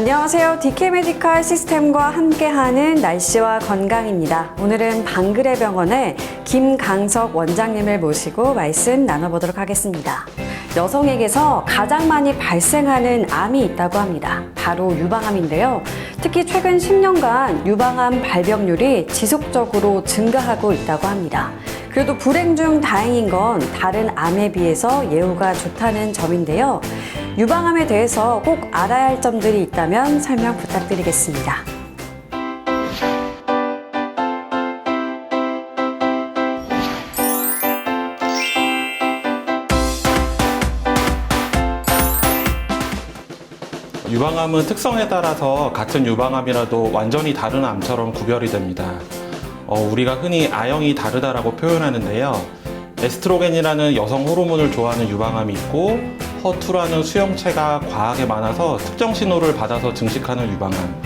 안녕하세요. DK메디칼 시스템과 함께하는 날씨와 건강입니다. 오늘은 방글의 병원의 김강석 원장님을 모시고 말씀 나눠보도록 하겠습니다. 여성에게서 가장 많이 발생하는 암이 있다고 합니다. 바로 유방암인데요. 특히 최근 10년간 유방암 발병률이 지속적으로 증가하고 있다고 합니다. 그래도 불행 중 다행인 건 다른 암에 비해서 예후가 좋다는 점인데요. 유방암에 대해서 꼭 알아야 할 점들이 있다면 설명 부탁드리겠습니다. 유방암은 특성에 따라서 같은 유방암이라도 완전히 다른 암처럼 구별이 됩니다. 우리가 흔히 A형이 다르다라고 표현하는데요. 에스트로겐이라는 여성 호르몬을 좋아하는 유방암이 있고 HER2라는 수용체가 과하게 많아서 특정 신호를 받아서 증식하는 유방암,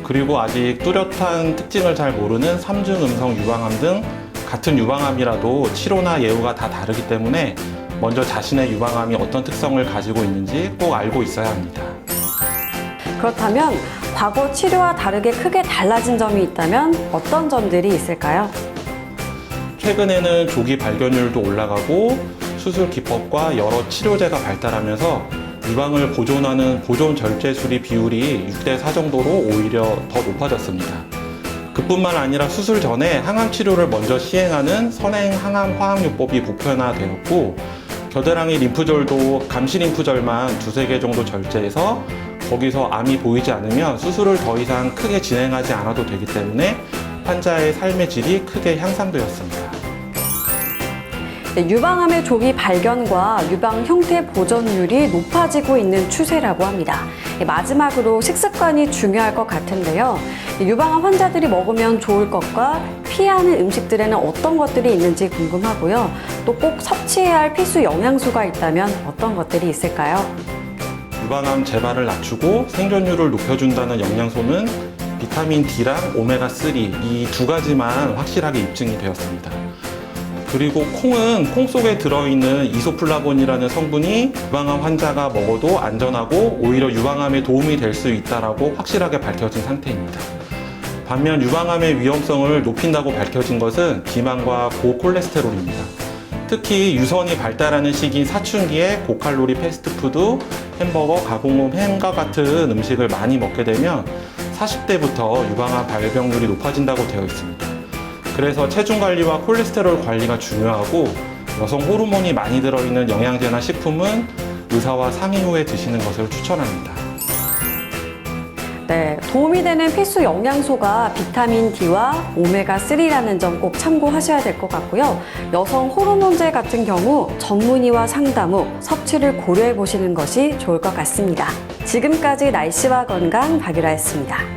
그리고 아직 뚜렷한 특징을 잘 모르는 3중 음성 유방암 등 같은 유방암이라도 치료나 예후가 다 다르기 때문에 먼저 자신의 유방암이 어떤 특성을 가지고 있는지 꼭 알고 있어야 합니다. 그렇다면 과거 치료와 다르게 크게 달라진 점이 있다면 어떤 점들이 있을까요? 최근에는 조기 발견율도 올라가고 수술 기법과 여러 치료제가 발달하면서 유방을 보존하는 보존 절제술이 비율이 6대4 정도로 오히려 더 높아졌습니다. 그뿐만 아니라 수술 전에 항암 치료를 먼저 시행하는 선행 항암 화학요법이 보편화되었고, 겨드랑이 림프절도 감시 림프절만 2-3개 정도 절제해서 거기서 암이 보이지 않으면 수술을 더 이상 크게 진행하지 않아도 되기 때문에 환자의 삶의 질이 크게 향상되었습니다. 유방암의 조기 발견과 유방 형태 보존율이 높아지고 있는 추세라고 합니다. 마지막으로 식습관이 중요할 것 같은데요. 유방암 환자들이 먹으면 좋을 것과 피하는 음식들에는 어떤 것들이 있는지 궁금하고요. 또 꼭 섭취해야 할 필수 영양소가 있다면 어떤 것들이 있을까요? 유방암 재발을 낮추고 생존율을 높여준다는 영양소는 비타민 D랑 오메가3 이 두 가지만 확실하게 입증이 되었습니다. 그리고 콩 속에 들어있는 이소플라본이라는 성분이 유방암 환자가 먹어도 안전하고 오히려 유방암에 도움이 될 수 있다고 확실하게 밝혀진 상태입니다. 반면 유방암의 위험성을 높인다고 밝혀진 것은 비만과 고콜레스테롤입니다. 특히 유선이 발달하는 시기인 사춘기에 고칼로리 패스트푸드, 햄버거, 가공업, 햄과 같은 음식을 많이 먹게 되면 40대부터 유방암 발병률이 높아진다고 되어 있습니다. 그래서 체중 관리와 콜레스테롤 관리가 중요하고, 여성 호르몬이 많이 들어있는 영양제나 식품은 의사와 상의 후에 드시는 것을 추천합니다. 네, 도움이 되는 필수 영양소가 비타민 D와 오메가3라는 점 꼭 참고하셔야 될 것 같고요. 여성 호르몬제 같은 경우 전문의와 상담 후 섭취를 고려해 보시는 것이 좋을 것 같습니다. 지금까지 날씨와 건강 박유라였습니다.